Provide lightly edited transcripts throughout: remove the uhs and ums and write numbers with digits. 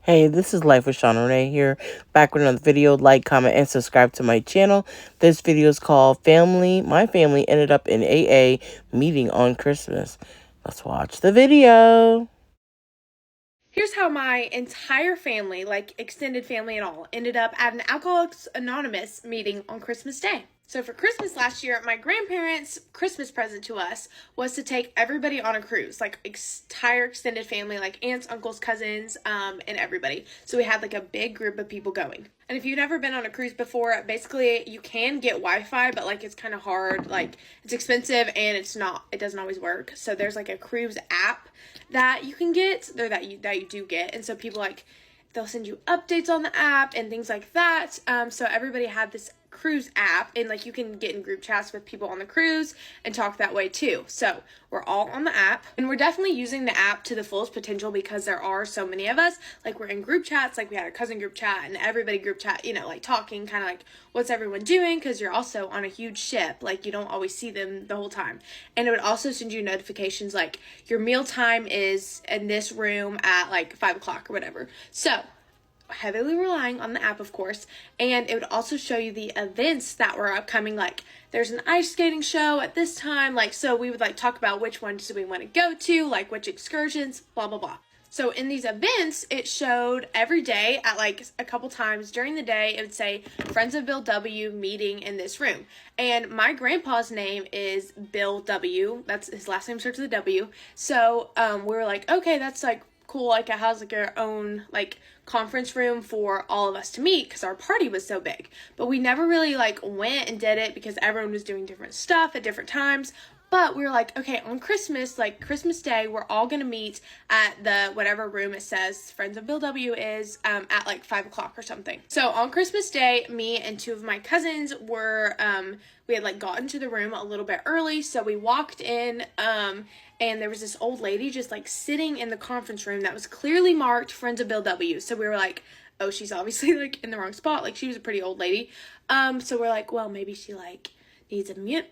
Hey, this is Life with Shauna Renee here, back with another video. Like, comment, and subscribe to my channel. This video is called My Family Ended Up in AA Meeting on Christmas. Let's watch the video. Here's how my entire family, like extended family and all, ended up at an Alcoholics Anonymous meeting on Christmas Day. So for Christmas last year, my grandparents' Christmas present to us was to take everybody on a cruise, like entire extended family, like aunts, uncles, cousins, and everybody. So we had like a big group of people going. And if you've never been on a cruise before, basically you can get Wi-Fi, but like it's kind of hard, like it's expensive and it doesn't always work. So there's like a cruise app that you can get, or that you do get. And so people like, they'll send you updates on the app and things like that. So everybody had this cruise app, and like you can get in group chats with people on the cruise and talk that way too. So we're all on the app, and we're definitely using the app to the fullest potential because there are so many of us. Like we're in group chats, like we had a cousin group chat and everybody group chat, like talking kind of like what's everyone doing, because you're also on a huge ship, like you don't always see them the whole time. And it would also send you notifications like your meal time is in this room at like 5 o'clock or whatever. So heavily relying on the app, of course, and it would also show you the events that were upcoming, like there's an ice skating show at this time, like so we would like talk about which ones do we want to go to, like which excursions, blah blah blah. So in these events, it showed every day at like a couple times during the day, it would say Friends of Bill W meeting in this room. And my grandpa's name is Bill W. That's his last name starts with a W. So we were like, okay, that's like cool, like it has like our own like conference room for all of us to meet because our party was so big. But we never really like went and did it because everyone was doing different stuff at different times. But we were like, okay, on Christmas, like Christmas Day, we're all gonna meet at the whatever room it says Friends of Bill W is at like 5 o'clock or something. So on Christmas Day, me and two of my cousins were we had like gotten to the room a little bit early, so we walked in and there was this old lady just like sitting in the conference room that was clearly marked Friends of Bill W. So we were like, oh, she's obviously like in the wrong spot. Like she was a pretty old lady. So we're like, well, maybe she like needs a minute.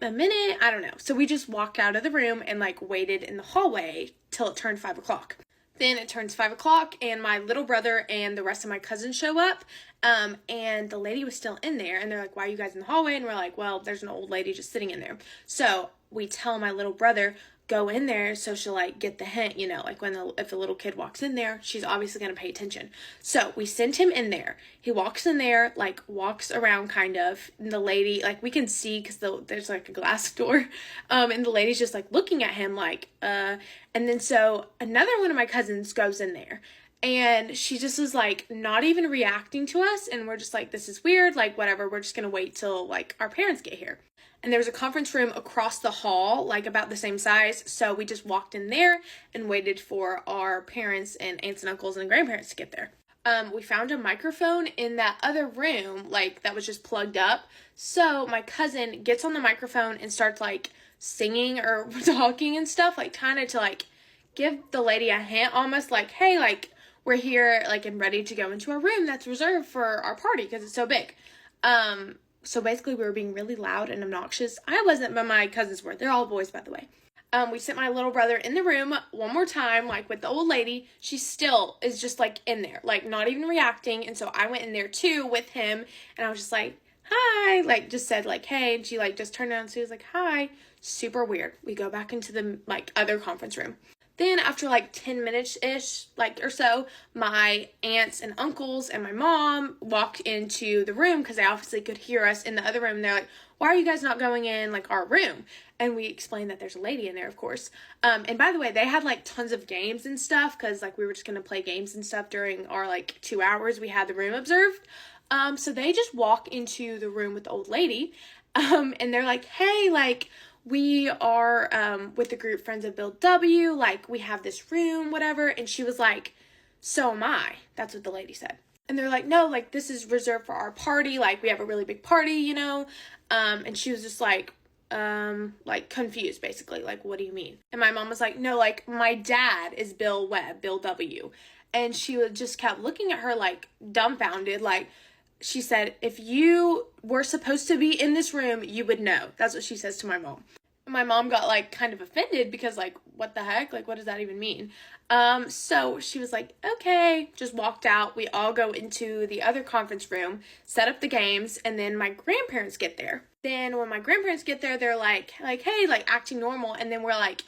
I don't know. So we just walked out of the room and like waited in the hallway till it turned 5 o'clock. Then it turns 5 o'clock and my little brother and the rest of my cousins show up. And the lady was still in there, and they're like, why are you guys in the hallway? And we're like, well, there's an old lady just sitting in there. So we tell my little brother, go in there so she'll like get the hint, like if the little kid walks in there, she's obviously going to pay attention. So we sent him in there. He walks in there, like walks around kind of, and the lady, like we can see because there's like a glass door, and the lady's just like looking at him like, and then so another one of my cousins goes in there. And she just was like not even reacting to us, and we're just like, this is weird, like whatever, we're just gonna wait till like our parents get here. And there was a conference room across the hall, like about the same size, so we just walked in there and waited for our parents and aunts and uncles and grandparents to get there. We found a microphone in that other room, like that was just plugged up. So my cousin gets on the microphone and starts like singing or talking and stuff, like kind of to like give the lady a hint, almost like, hey, like we're here, like, and ready to go into a room that's reserved for our party because it's so big. So basically we were being really loud and obnoxious. I wasn't, but my cousins were. They're all boys, by the way. We sent my little brother in the room one more time, like with the old lady. She still is just like in there, like not even reacting. And so I went in there too with him, and I was just like, hi, like just said like, hey, and she like just turned around and she was like, hi. Super weird. We go back into the like other conference room. Then after like 10 minutes-ish, like or so, my aunts and uncles and my mom walked into the room because they obviously could hear us in the other room. And they're like, why are you guys not going in like our room? And we explained that there's a lady in there, of course. And by the way, they had like tons of games and stuff because like we were just going to play games and stuff during our like 2 hours we had the room observed. So they just walk into the room with the old lady, and they're like, hey, like, we are with the group Friends of Bill W, like we have this room, whatever. And she was like, so am I. That's what the lady said. And they're like, no, like this is reserved for our party, like we have a really big party, and she was just like confused basically, like what do you mean? And my mom was like, no, like my dad is Bill Webb, Bill W. And she would just kept looking at her like dumbfounded, like she said, if you were supposed to be in this room, you would know. That's what she says to my mom. My mom got like kind of offended because like, what the heck? Like, what does that even mean? So she was like, okay, just walked out. We all go into the other conference room, set up the games, and then my grandparents get there. Then when my grandparents get there, they're like, hey, like acting normal. And then we're like,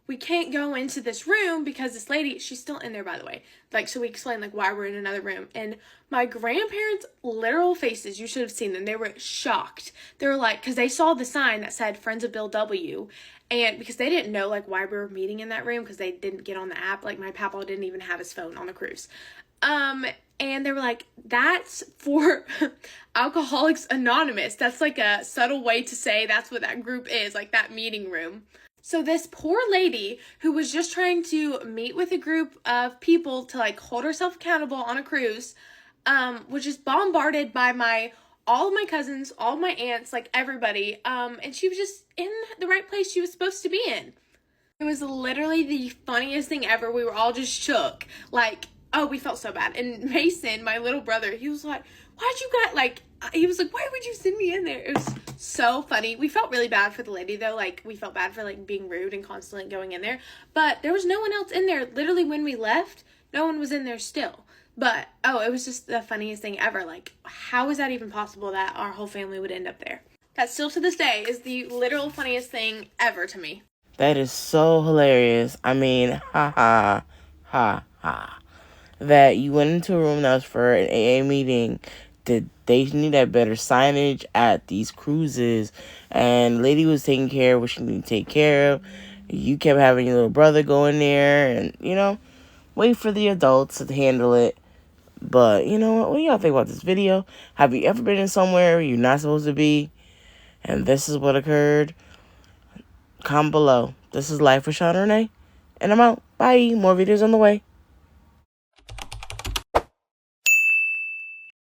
we can't go into this room because this lady, she's still in there, by the way. Like, so we explained like why we're in another room. And my grandparents' literal faces, you should have seen them. They were shocked. They were like, because they saw the sign that said Friends of Bill W. And because they didn't know like why we were meeting in that room, because they didn't get on the app. Like, my papa didn't even have his phone on the cruise. And they were like, that's for Alcoholics Anonymous. That's like a subtle way to say that's what that group is, like that meeting room. So this poor lady who was just trying to meet with a group of people to like hold herself accountable on a cruise, was just bombarded by all of my cousins, all of my aunts, like everybody. And she was just in the right place she was supposed to be in. It was literally the funniest thing ever. We were all just shook. Like, oh, we felt so bad. And Mason, my little brother, he was like, why'd you guys, like, he was like, why would you send me in there? It was so funny. We felt really bad for the lady, though. Like, we felt bad for, like, being rude and constantly going in there. But there was no one else in there. Literally, when we left, no one was in there still. But, oh, it was just the funniest thing ever. Like, how is that even possible that our whole family would end up there? That still to this day is the literal funniest thing ever to me. That is so hilarious. I mean, ha ha, ha ha. That you went into a room that was for an AA meeting. That they need that better signage at these cruises. And lady was taking care of what she needed to take care of. You kept having your little brother go in there and, wait for the adults to handle it. But, you know what do y'all think about this video? Have you ever been in somewhere you're not supposed to be? And this is what occurred? Comment below. This is Life with Shauna Renee. And I'm out. Bye. More videos on the way.